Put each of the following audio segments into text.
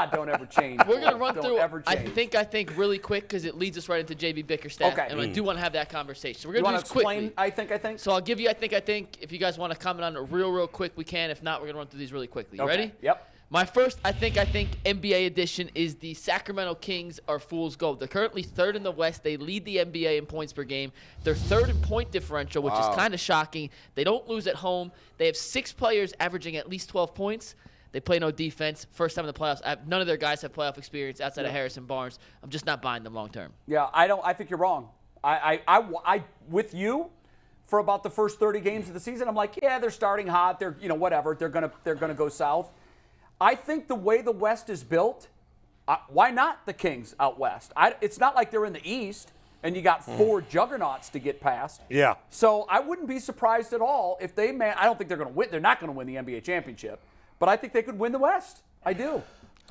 Don't ever change. We're going to run through, I think really quick because it leads us right into JV Bickerstaff. Okay. And I do want to have that conversation. So we're going to do this quickly. I think. So I'll give you I think. If you guys want to comment on it real quick, we can. If not, we're going to run through these really quickly. You ready? Yep. My first, I think NBA edition is the Sacramento Kings are fool's gold. They're currently third in the West. They lead the NBA in points per game. They're third in point differential, which is kind of shocking. They don't lose at home. They have 6 players averaging at least 12 points. They play no defense. First time in the playoffs. None of their guys have playoff experience outside of Harrison Barnes. I'm just not buying them long term. Yeah, I think you're wrong. I with you for about the first 30 games of the season. I'm like, yeah, they're starting hot. They're whatever. They're gonna go south. I think the way the West is built, why not the Kings out West? It's not like they're in the East and you got 4 juggernauts to get past. Yeah. So I wouldn't be surprised at all if I don't think they're going to win. They're not going to win the NBA championship, but I think they could win the West. I do.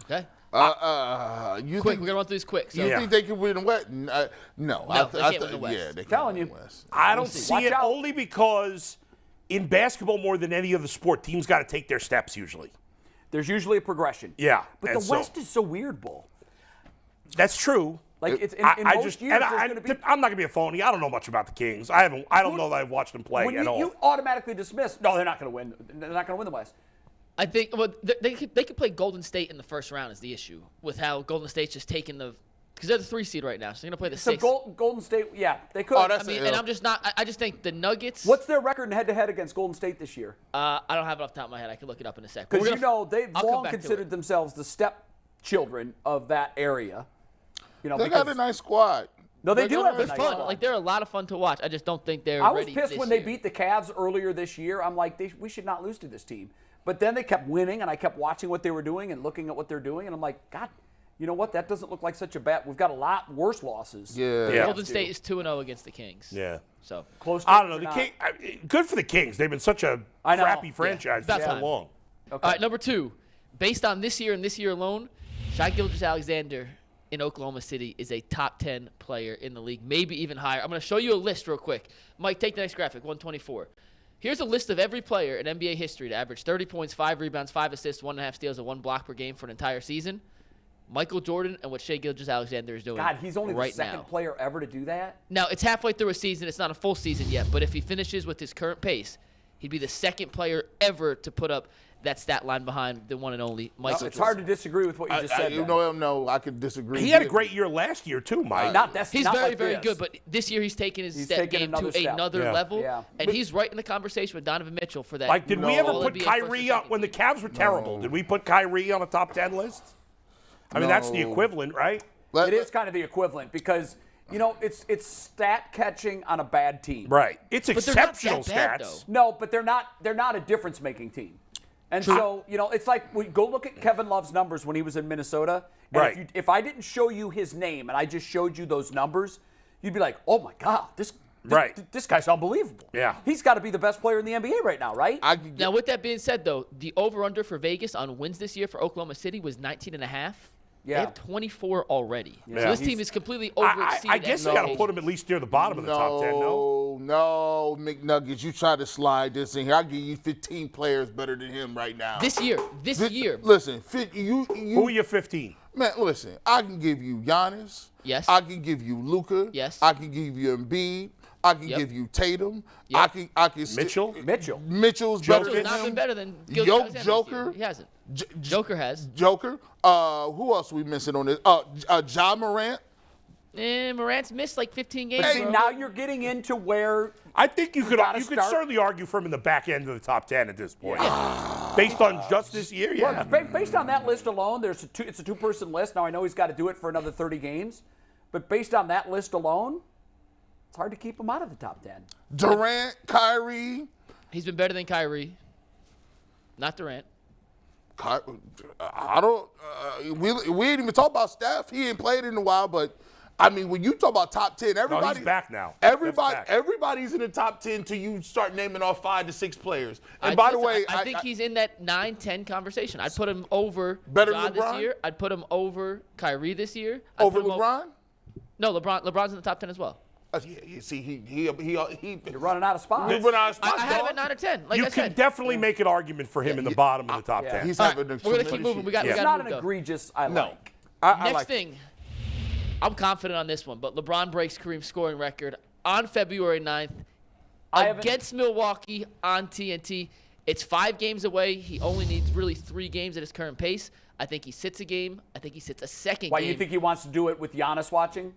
Okay. We're we're going to run through these quick. So. You think they can win the West? No. They can't win the West. Yeah, they can't Telling win you. the West. I don't see it only because in basketball more than any other sport, teams got to take their steps usually. There's usually a progression. Yeah. But the West is so weird, Bull. That's true. Like it's in most years, I'm not gonna be a phony. I don't know much about the Kings. I don't know that I've watched them play at all. You automatically dismiss. No, they're not going to win. They're not going to win the West. I think they could play Golden State in the first round is the issue with how Golden State's just taking because they're the 3 seed right now, so they're gonna play the 6. So Golden State, yeah, they could. And I'm just not. I just think the Nuggets. What's their record in head-to-head against Golden State this year? I don't have it off the top of my head. I can look it up in a second. Because they've long considered themselves the stepchildren of that area. They got a nice squad. No, they do have a They're nice fun. squad. Like they're a lot of fun to watch. I just don't think they're. I was ready pissed this when year. they beat the Cavs earlier this year. I'm like, we should not lose to this team. But then they kept winning, and I kept watching what they were doing and looking at what they're doing, and I'm like, God. You know what? That doesn't look like such a bad. We've got a lot worse losses. Yeah. Golden State is 2-0 against the Kings. Yeah. So close. I don't know. The King. Good for the Kings. They've been such a crappy franchise for so long. Okay. All right, number 2. Based on this year and this year alone, Shai Gilgeous-Alexander in Oklahoma City is a top 10 player in the league, maybe even higher. I'm going to show you a list real quick. Mike, take the next graphic, 124. Here's a list of every player in NBA history to average 30 points, 5 rebounds, 5 assists, 1.5 steals, and 1 block per game for an entire season. Michael Jordan and what Shai Gilgeous-Alexander is doing. God, he's only right the second player ever to do that. Now, it's halfway through a season. It's not a full season yet, but if he finishes with his current pace, he'd be the second player ever to put up that stat line behind the one and only Michael Jordan. It's hard to disagree with what you just said. No, I could disagree. He had a great year last year, too, Mike. He's very good, but this year he's taken his step game to another level, and he's right in the conversation with Donovan Mitchell for that. Like, did we ever put Kyrie on when the Cavs were terrible? Did we put Kyrie on a top 10 list? I mean, that's the equivalent, right? It is kind of the equivalent because, it's stat catching on a bad team. Right. It's exceptional bad, stats. No, but they're not a difference-making team. And so, it's like we go look at Kevin Love's numbers when he was in Minnesota. And right. If I didn't show you his name and I just showed you those numbers, you'd be like, oh, my God, this guy's unbelievable. Yeah. He's got to be the best player in the NBA right now, right? Now, with that being said, though, the over-under for Vegas on wins this year for Oklahoma City was 19.5. Yeah. They have 24 already. Yeah. So this team is completely overexceeded. I guess you got to put him at least near the bottom of the top 10, no? No, McNuggets, you try to slide this in here. I'll give you 15 players better than him right now. This year. Listen, who are your 15? Man, listen, I can give you Giannis. Yes. I can give you Luka. Yes. I can give you Embiid. I can give you Tatum. Yep. I can Mitchell's better than not him. been better than Joker. He hasn't. Joker has. Joker. Who else we missing on this? Ja Morant. Morant's missed like 15 games. Hey, now you're getting into where I think you could certainly argue for him in the back end of the top 10 at this point. Yeah. Based on just this year, yeah. Well, based on that list alone, it's a two-person list. Now, I know he's got to do it for another 30 games. But based on that list alone, it's hard to keep him out of the top 10. Durant, Kyrie. He's been better than Kyrie. Not Durant. I don't. We ain't even talk about Steph. He ain't played in a while, but I mean, when you talk about top 10, everybody. He's back now. Everybody's in the top 10 till you start naming off 5 to 6 players. And by the way, I think he's in that 9-10 conversation. I'd put him over better Ja than LeBron this year. I'd put him over Kyrie this year. Over LeBron? No, LeBron's in the top 10 as well. You see, he You're running out of spots. He went out of spots. I had him dog. at 9 or 10. Like You I can said. definitely make an argument for him in the bottom of the top 10. He's All having right, a we're gonna keep tremendous moving. We year. got. It's We not got an to egregious. I No. like. I Next like thing, I'm confident on this one, but LeBron breaks Kareem's scoring record on February 9th against Milwaukee on TNT. It's 5 games away. He only needs really 3 games at his current pace. I think he sits a game. I think he sits a second Why game. you think he wants to do it with Giannis watching?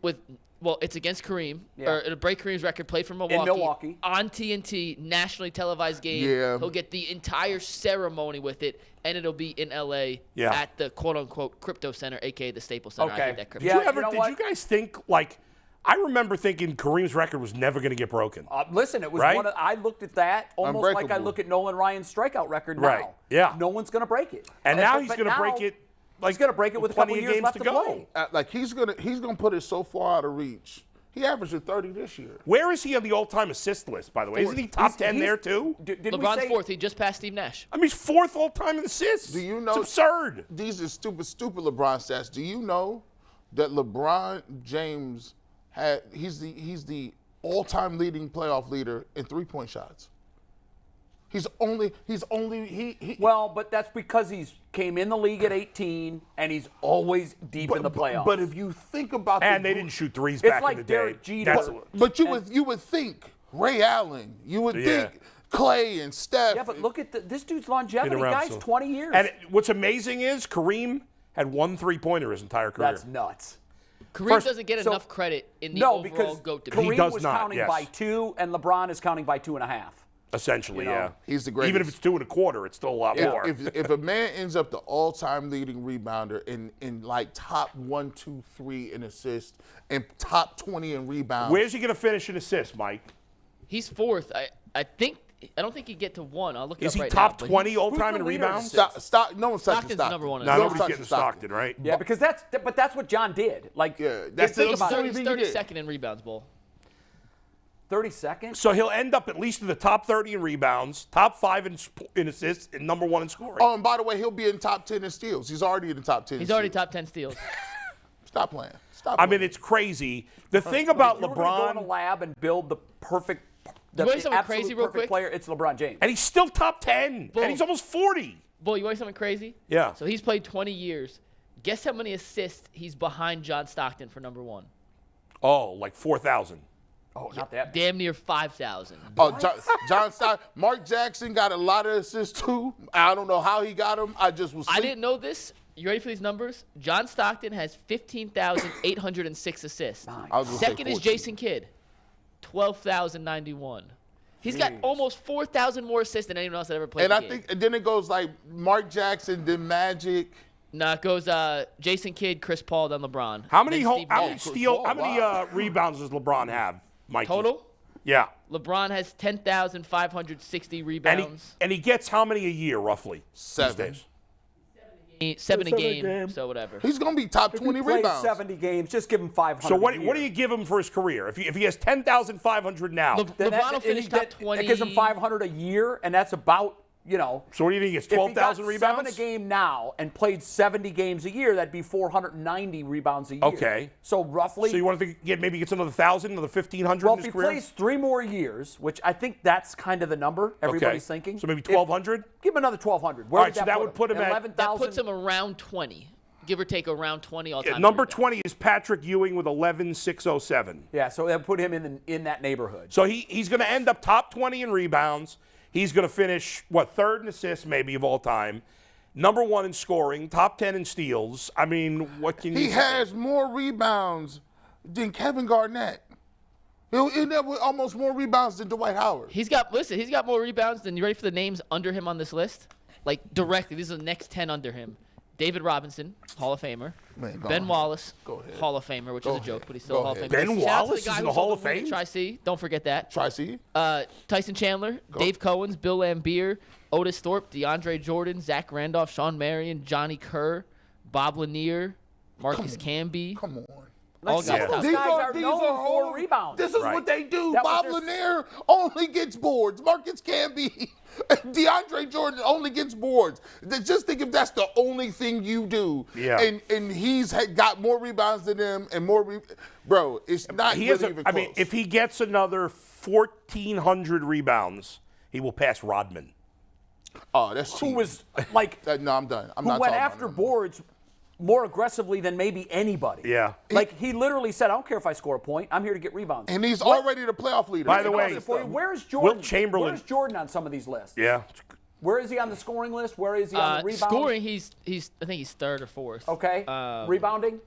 Well, it's against Kareem, Yeah. or it'll break Kareem's record, played for Milwaukee. Milwaukee. On TNT, nationally televised game. Yeah. He'll get the entire ceremony with it, and it'll be in L.A. Yeah. at the quote-unquote Crypto Center, a.k.a. the Staples Center. Okay. I hate that crypto. Yeah. Did you ever? you know Did what? you guys think like? I remember thinking Kareem's record was never going to get broken. Listen, it was Right? one of, I looked at that almost like I Unbreakable. look at Nolan Ryan's strikeout record now. Right. Yeah. No one's going to break it. And now but he's going to now break it. Like he's going to break it with a plenty couple of years games left to to go. play. Like he's gonna put it so far out of reach. He averaged a 30 this year. Where is he on the all-time assist list? By the way, isn't he top 10 there too? Did we LeBron's say, 4th. He just passed Steve Nash. I mean, he's 4th all-time in assists. Do you know? It's absurd. These are stupid LeBron stats. Do you know that LeBron James he's the all-time leading playoff leader in 3-point shots? Well, but that's because he's came in the league at 18 and he's always deep in the playoffs. But if you think about And they didn't shoot threes It's back like in the day. Derek Jeter. That's- But you would think Ray Allen. You would Yeah. think Clay and Steph. yeah, but look at this dude's longevity, Been around guys. so- 20 years. And what's amazing is Kareem had 1 3-pointer his entire career. That's nuts. Kareem doesn't get so- enough credit in the No, overall because GOAT debate. Kareem does was not, counting yes. by 2, and LeBron is counting by 2.5. Essentially, You know, yeah. he's the greatest. Even if it's 2 1/4, it's still a lot more. If a man ends up the all-time leading rebounder in like top 1, 2, 3 in assists and top 20 in rebounds, Where's he going to finish in assists, Mike? He's 4th. I don't think he'd get to 1. I'll look it Is up he right top now. 20 all-time Who's in the leader in rebounds? assists? no one's touching Stockton's Stockton. number 1 in No, assists. nobody's touching getting Stockton, right? Yeah, because that's what John did. Like, Yeah, that's think the about only it. thing He's he did. 32nd in rebounds, Bull. 32nd. So he'll end up at least in the top 30 in rebounds, top 5 in assists, and number 1 in scoring. Oh, and by the way, he'll be in top 10 in steals. He's already in the top 10. He's in already steals. top 10 steals. Stop playing. Stop. I playing. mean, it's crazy. The thing about If you were gonna go in a LeBron, lab and build the perfect, the want something absolute crazy real perfect quick? player, it's LeBron James. and he's still top 10, Boom. and he's almost 40. Bull, you want something crazy? Yeah. So he's played 20 years. Guess how many assists he's behind John Stockton for number 1? Oh, like 4,000. Oh, not that. Damn near 5,000. Oh, John Stockton. Mark Jackson got a lot of assists too. I don't know how he got them. I just was. I didn't know this. You ready for these numbers? John Stockton has 15,806 assists. I was gonna say Second is 14. Jason Kidd, 12,091. He's got almost 4,000 more assists than anyone else that ever played And the I game. think and then it goes like Mark Jackson, then Magic. No, it goes Jason Kidd, Chris Paul, then LeBron. How many then Steve Nash. how many rebounds does LeBron have, Mikey? Total? Yeah. LeBron has 10,560 And rebounds. he gets how many a year, roughly? these 7. days? 7 a Seven a game, game. so whatever. He's gonna be top If 20 he plays rebounds. 70 games, just give him 500. So a what year. do you give him for his career? If he has 10,500 now, Then LeBron will finish top 20. That gives him 500 a year, and that's about, so what do you think? He gets if he 12,000 got rebounds? 7 a game now and played 70 games a year, that'd be 490 rebounds a year. Okay. So roughly. So you want to maybe gets another 1,000, another 1,500 well, in if his he career? plays 3 more years, which I think that's kind of the number everybody's thinking. So maybe If- 1,200? Give him another 1,200. All right, so that would put him at- 11,000. That puts him around 20. Give or take around 20 all time. Number 20 is Patrick Ewing with 11,607. Yeah, so that put him in that neighborhood. So he's going to end up top 20 in rebounds. He's going to finish, third in assists maybe of all time. Number 1 in scoring, top 10 in steals. I mean, what can you He say? has more rebounds than Kevin Garnett. He'll end up with almost more rebounds than Dwight Howard. He's got more rebounds than you ready for the names under him on this list? Like directly, these are the next 10 under him. David Robinson, Hall of Famer. Man, go Ben on. Wallace, Go ahead. Hall of Famer, which is a joke, but he's still Go a Hall of ahead. Famer. Ben Shout out to Wallace guy is in who the Hall sold of movie Fame? Tri-C. Don't forget that. Tri-C. Tyson Chandler, Dave Cohens, Bill Laimbeer, Otis Thorpe, DeAndre Jordan, Zach Randolph, Sean Marion, Johnny Kerr, Bob Lanier, Marcus Camby. Come on. All Some got of those stuff. guys are known for rebounds. This is Right. what they do. That Bob was their- Lanier only gets boards. Marcus Camby, DeAndre Jordan only gets boards. Just think if that's the only thing you do. Yeah. And he's got more rebounds than them and more. Bro, it's not He really has even I close. mean, if he gets another 1,400 rebounds, he will pass Rodman. oh, that's cheap. Who was like No, I'm done. I'm who not went talking after about him. boards more aggressively than maybe anybody. Yeah. Like he literally said, I don't care if I score a point. I'm here to get rebounds. And he's already the playoff leader. By the And all way, this For you, stuff. where's Jordan? Wilt Chamberlain- Where's Jordan on some of these lists? Yeah. Where is he on the scoring list? Where is he on the rebounds? Scoring, he's I think he's third or fourth. Okay. Rebounding?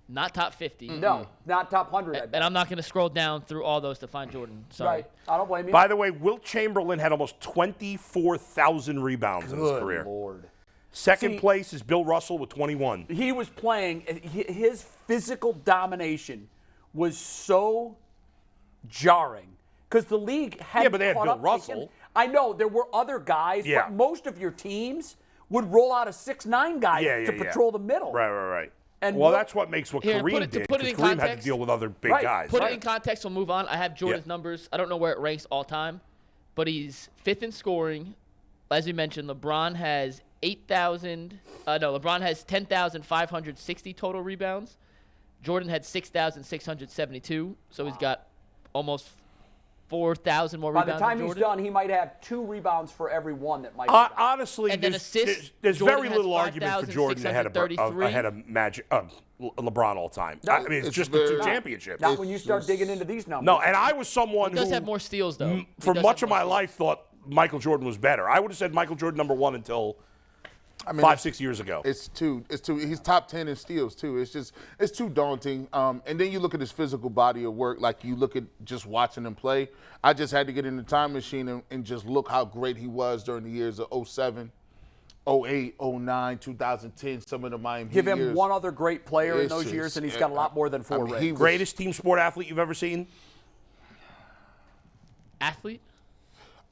Not top 50. No, not top 100. I bet. And I'm not going to scroll down through all those to find Jordan. Sorry. Right. I don't blame you. By the way, Wilt Chamberlain had almost 24,000 rebounds in his Good career. Lord. Second See- place is Bill Russell with 21. He was playing, his physical domination was so jarring because the league had but they had caught Bill up to Russell. him. I know there were other guys, Yeah. but most of your teams would roll out a 6'9" guy Yeah, to patrol the middle. Right. And well, Wilt- that's what makes what Here, Kareem put it- to did. put it 'Cause in Kareem had to context- deal with other big Right. guys. Put Right. it in context, we'll move on. I have Jordan's numbers. I don't know where it ranks all time, but he's fifth in scoring. As we mentioned, LeBron has 10,560 total rebounds. Jordan had 6,672, so he's got almost 4,000 more By the rebounds time than he's Jordan. done, he might have 2 rebounds for every one that might. Honestly, And then there's, assists, there's Jordan very has little argument for Jordan ahead of 5,633. LeBron all time. No, I mean, it's it's just the two very- championships. Not when you start digging into these numbers. No, and I was someone He does who, have more steals, though. He for does much have of more my steals. life, thought Michael Jordan was better. I would have said Michael Jordan number one until I mean, 5-6 years ago. It's too. He's top 10 in steals too. It's too daunting. And then you look at his physical body of work. Like you look at just watching him play. I just had to get in the time machine and just look how great he was during the years of 07, 08, 09, 2010. Some of the Miami Give Heat him years. one other great player in It's those just- years, and he's got a lot more than 4 I mean, rings. he was- Greatest team sport athlete you've ever seen? Athlete?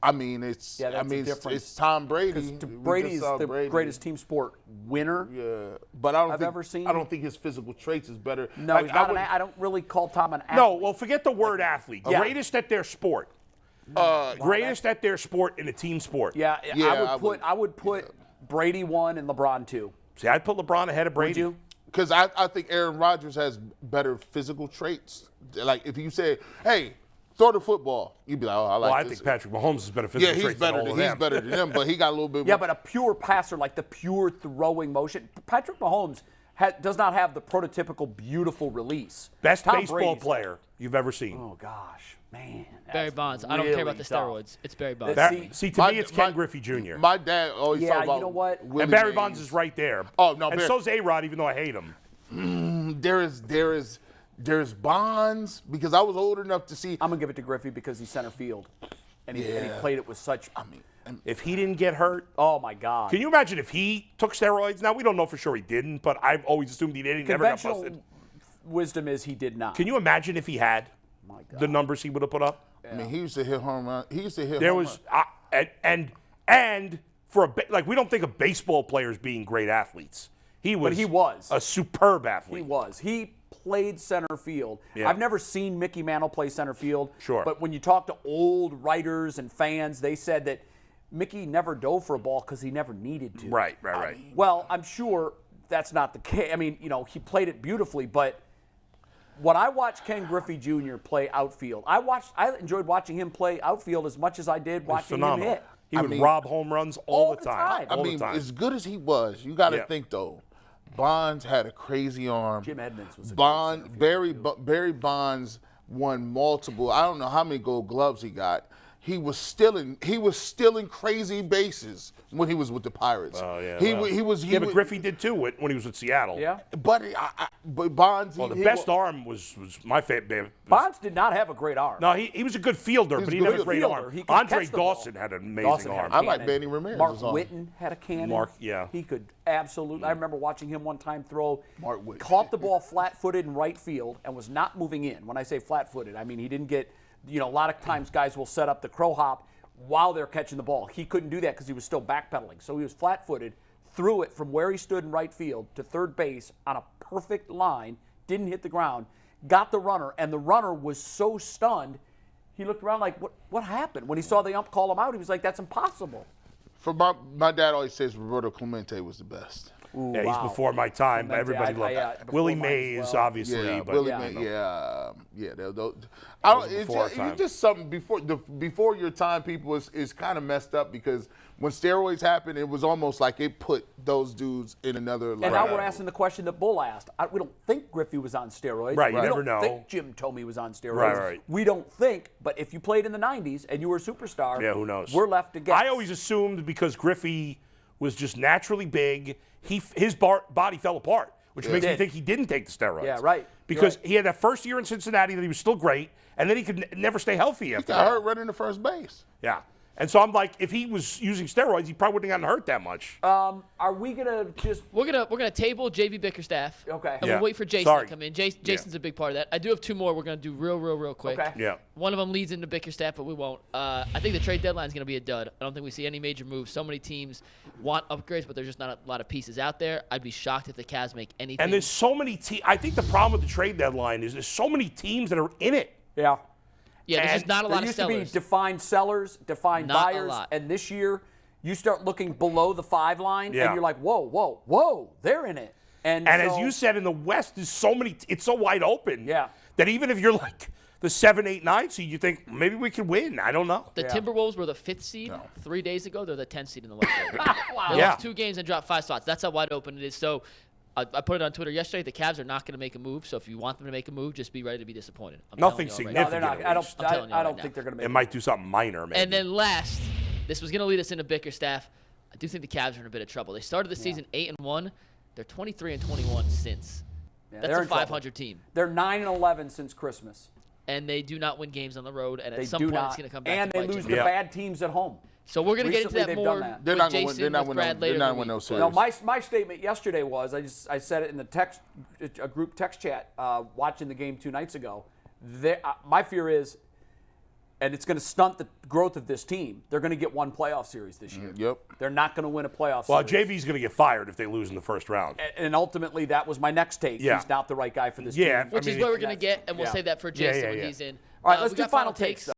I mean, it's. Yeah, that's I mean, a difference. it's Tom Brady. Because We Brady's just saw the Brady. greatest team sport winner. Yeah, but I don't I've think, ever seen. I don't think his physical traits is better. No, Like, he's not would- I don't really call Tom an athlete. No, well, forget the word athlete. Yeah. Greatest at their sport. Greatest at their sport in a team sport. Yeah, Yeah, I would put Brady 1 and LeBron 2. See, I'd put LeBron ahead of Brady. Would you? Because I think Aaron Rodgers has better physical traits. Like if you say, "Hey, throw the football," you'd be like, "Oh, I like Well, I this." think Patrick Mahomes is better physical Yeah, he's traits than better. all of He's them. better than them, but he got a little bit. Yeah, more. but a pure passer, like the pure throwing motion. Patrick Mahomes does not have the prototypical beautiful release. Best Tom baseball Brady's- player you've ever seen. Oh gosh, man. Barry that's Bonds. I don't care about the really tough. steroids. It's Barry Bonds. That- See, to My- me, it's my- Ken Griffey Jr. My dad always Yeah, talked about you know what? Willie and Barry Mays. Bonds is right there. Oh, no, and Barry- so's A-Rod, even though I hate him. There's Bonds because I was old enough to see. I'm gonna give it to Griffey because he's center field, and he played it with such. If he didn't get hurt, Oh my God. can you imagine if he took steroids? Now, we don't know for sure he didn't, but I've always assumed he didn't. He never got Conventional busted. wisdom is he did not. Can you imagine if he had My God. the numbers he would have put up? I mean, he used to hit home run. He used to hit. There home was, run. and for like, we don't think of baseball players being great athletes. He was a superb athlete. He was. He played center field. Yeah. I've never seen Mickey Mantle play center field. Sure. But when you talk to old writers and fans, they said that Mickey never dove for a ball because he never needed to. Right. Well, I'm sure that's not the case. I mean, he played it beautifully, but when I watched Ken Griffey Jr. play outfield, I enjoyed watching him play outfield as much as I did He's watching him phenomenal. hit. He would rob home runs all the time. I All I mean, the time. as good as he was, you got to Yeah. think though. Bonds had a crazy arm. Jim Edmonds was a Barry Bonds won multiple. I don't know how many Gold Gloves he got. He was stealing crazy bases when he was with the Pirates. Oh, yeah. He was. But Griffey did too when he was with Seattle. Yeah. But Bonds. Well, the best arm was my favorite. Bonds did not have a great arm. No, he was a good fielder, but he a didn't good have a great fielder. arm. He could Andre catch the ball. Dawson had an amazing Dawson had arm. a I like cannon. Manny Ramirez's Mark arm. Whitten had a cannon. Mark, yeah. He could absolutely. I remember watching him one time throw. Mark Whitten. Caught the ball flat-footed in right field and was not moving in. When I say flat-footed, I mean he didn't get. A lot of times guys will set up the crow hop while they're catching the ball. He couldn't do that because he was still backpedaling. So he was flat-footed, threw it from where he stood in right field to third base on a perfect line, didn't hit the ground, got the runner, and the runner was so stunned, he looked around like, what happened? When he saw the ump call him out, he was like, that's impossible. For my dad always says Roberto Clemente was the best. Ooh, Yeah, he's wow. before my time. Clemente, Everybody loved before Willie mine as Mays, well. obviously. Yeah, but Willie Yeah. Mays, those- Those it's before our just, time. it's just something before your time. People is kind of messed up because when steroids happened, it was almost like it put those dudes in another. And now we're asking the question that Bull asked. We don't think Griffey was on steroids. Right, you we never don't know. think Jim Thome was on steroids. Right. We don't think, but if you played in the 90s and you were a superstar, Yeah, who knows? We're left to guess. I always assumed because Griffey was just naturally big, his body fell apart, which makes me did. think he didn't take the steroids. Yeah, right. Because You're right. he had that first year in Cincinnati that he was still great, and then he could never stay healthy after got that. hurt running to first base. Yeah. And so I'm like, if he was using steroids, he probably wouldn't have gotten hurt that much. Are we gonna just? We're gonna table JV Bickerstaff. Okay. And Yeah. we'll wait for Jason Sorry. to come in. Jason's a big part of that. I do have two more. We're gonna do real quick. Okay. Yeah. One of them leads into Bickerstaff, but we won't. I think the trade deadline is going to be a dud. I don't think we see any major moves. So many teams want upgrades, but there's just not a lot of pieces out there. I'd be shocked if the Cavs make anything. And there's so many teams. I think the problem with the trade deadline is there's so many teams that are in it. Yeah. yeah, there's just and not a There lot of used to be sellers. defined sellers, defined Not a buyers, lot. and this year you start looking below the 5 line, Yeah. and you're like, whoa, they're in it. And And so, as you said, in the West, there's so many. It's so wide open. Yeah. That even if you're like the 7, 8, 9 seed, you think maybe we can win. I don't know. The Yeah. Timberwolves were the 5th seed 3 days ago. They're the 10th seed in the West. They Yeah. lost 2 games and dropped 5 spots. That's how wide open it is. So I put it on Twitter yesterday. The Cavs are not going to make a move. So if you want them to make a move, just be ready to be disappointed. I'm Nothing telling you significant. no, they're not. at I least. don't. I'm telling you I right don't now. think they're going to make. It might do something minor, maybe. And then last, this was going to lead us into Bickerstaff. I do think the Cavs are in a bit of trouble. They started the season 8-1. They're 23-21 since. Yeah, That's they're a in trouble. 500 team. They're 9-11 since Christmas. And they do not win games on the road. And They at some do point, not, it's going to come back and to they bite lose them. to Yeah. bad teams at home. So we're going to get into Recently, that they've more done that. They're with not gonna win. Jason, They're not with winning. Brad They're later not in the winning no week. series. No, my statement yesterday was I said it in a group text chat watching the game 2 nights ago. My fear is, and it's going to stunt the growth of this team. They're going to get 1 playoff series this year. Yep. They're not going to win a playoff Well, series. JV's going to get fired if they lose in the first round. And ultimately, that was my next take. Yeah. He's not the right guy for this Yeah, team. Which I is mean, where we're going to get, and we'll yeah. save that for Yeah, Jason yeah, when yeah. he's in. All right, We let's do got final takes.